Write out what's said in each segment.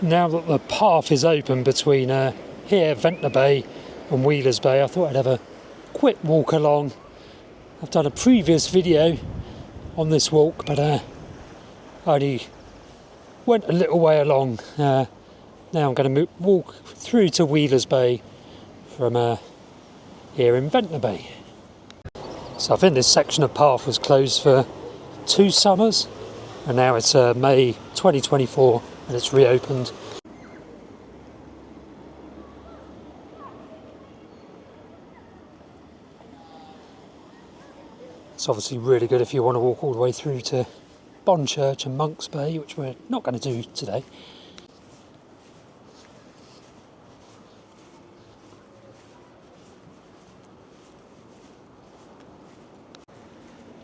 now that the path is open between here, Ventnor Bay, and Wheelers Bay, I thought I'd have a quick walk along. I've done a previous video on this walk, but I only went a little way along. Now I'm going to walk through to Wheelers Bay from here in Ventnor Bay. So I think this section of path was closed for 2 summers, and now it's May 2024 and it's reopened. It's obviously really good if you want to walk all the way through to Bonchurch and Monks Bay, which we're not going to do today.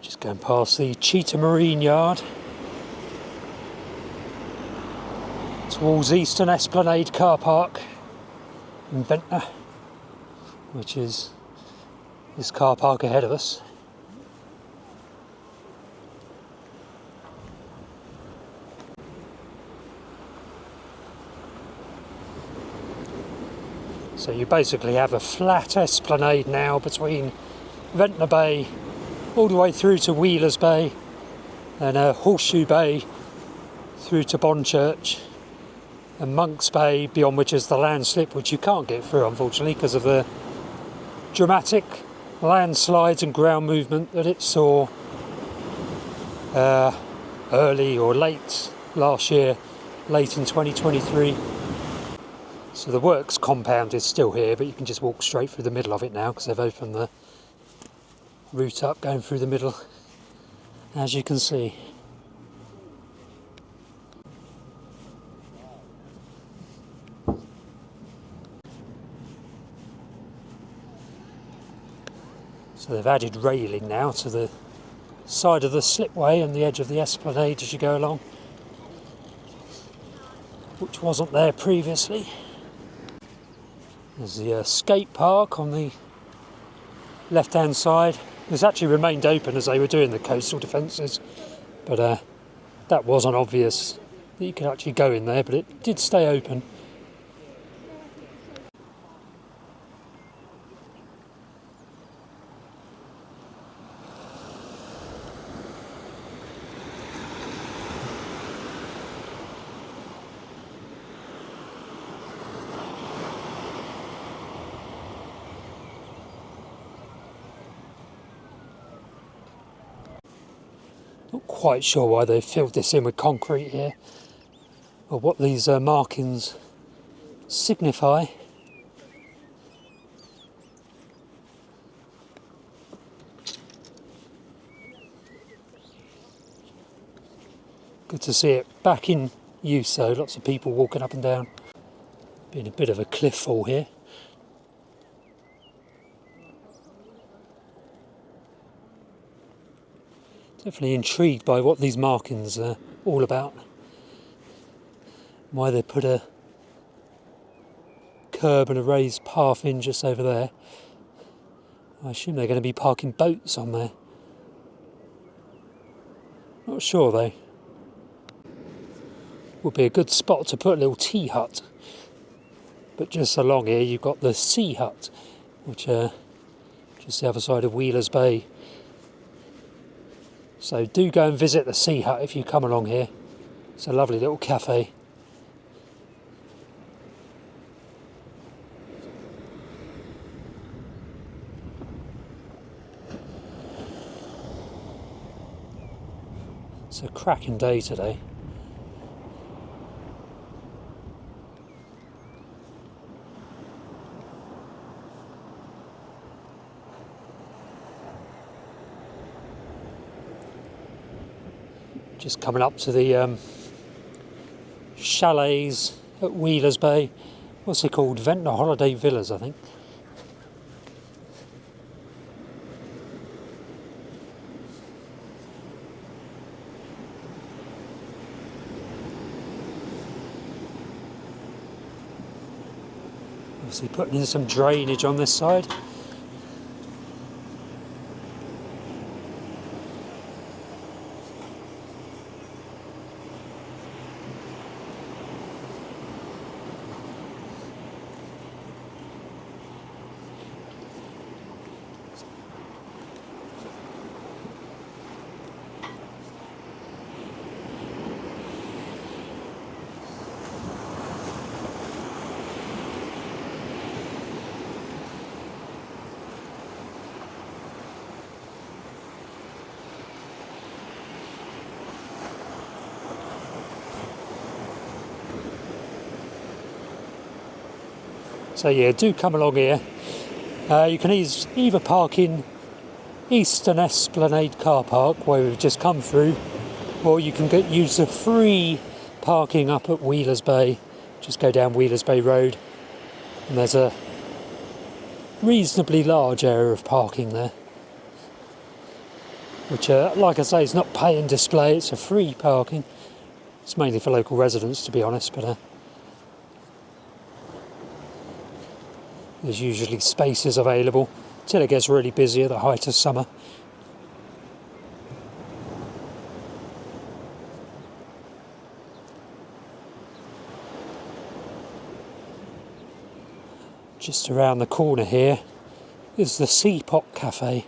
Just going past the Cheetah Marine Yard towards Eastern Esplanade Car Park in Ventnor, which is this car park ahead of us. So you basically have a flat esplanade now between Ventnor Bay all the way through to Wheelers Bay, and Horseshoe Bay through to Bonchurch, and Monks Bay, beyond which is the landslip, which you can't get through unfortunately because of the dramatic landslides and ground movement that it saw early or late last year, late in 2023. So the works compound is still here, but you can just walk straight through the middle of it now because they've opened the route up going through the middle, as you can see. So they've added railing now to the side of the slipway and the edge of the esplanade as you go along, which wasn't there previously. There's the skate park on the left hand side. It's actually remained open as they were doing the coastal defences, but that wasn't obvious that you could actually go in there, but it did stay open. Not quite sure why they filled this in with concrete here, or what these markings signify. Good to see it back in use though, lots of people walking up and down. Been a bit of a cliff fall here. Definitely intrigued by what these markings are all about. Why they put a curb and a raised path in just over there. I assume they're going to be parking boats on there. Not sure though. Would be a good spot to put a little tea hut. But just along here you've got the sea hut, which just the other side of Wheelers Bay. So do go and visit the Sea Hut if you come along here. It's a lovely little cafe. It's a cracking day today. Just coming up to the chalets at Wheelers Bay. What's it called? Ventnor Holiday Villas, I think. Obviously putting in some drainage on this side. So yeah, do come along here. You can either park in Eastern Esplanade car park where we've just come through, or you can use the free parking up at Wheelers Bay. Just go down Wheelers Bay Road and there's a reasonably large area of parking there, which like I say, is not pay and display, it's a free parking. It's mainly for local residents, to be honest, but there's usually spaces available till it gets really busy at the height of summer. Just around the corner here is the Seapot Cafe.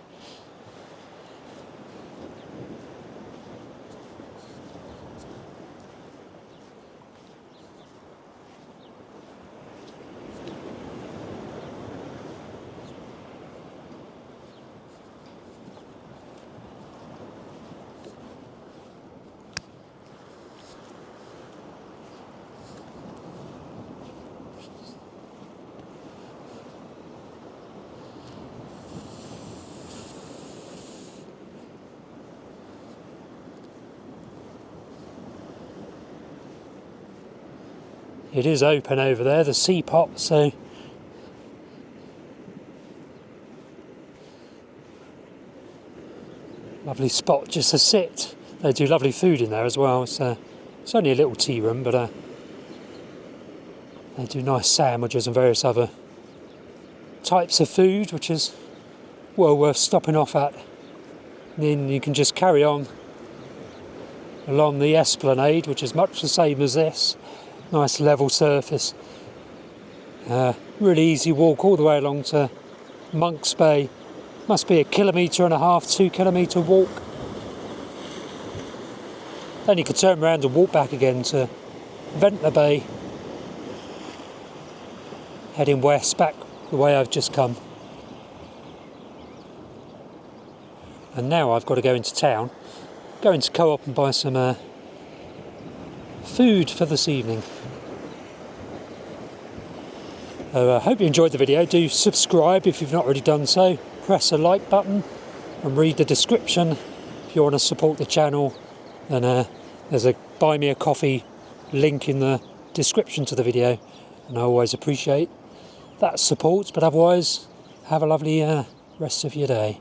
It is open over there, the Seapot, so lovely spot just to sit. They do lovely food in there as well. It's only a little tea room, but they do nice sandwiches and various other types of food, which is well worth stopping off at. And then you can just carry on along the Esplanade, which is much the same as this. Nice level surface. Really easy walk all the way along to Monks Bay. Must be 1.5 kilometres, 2 kilometre walk. Then you could turn around and walk back again to Ventnor Bay, heading west back the way I've just come. And now I've got to go into town, go into Co-op and buy some food for this evening. I hope you enjoyed the video. Do subscribe if you've not already done so. Press the like button and read the description if you want to support the channel. Then there's a buy me a coffee link in the description to the video, and I always appreciate that support. But otherwise, have a lovely rest of your day.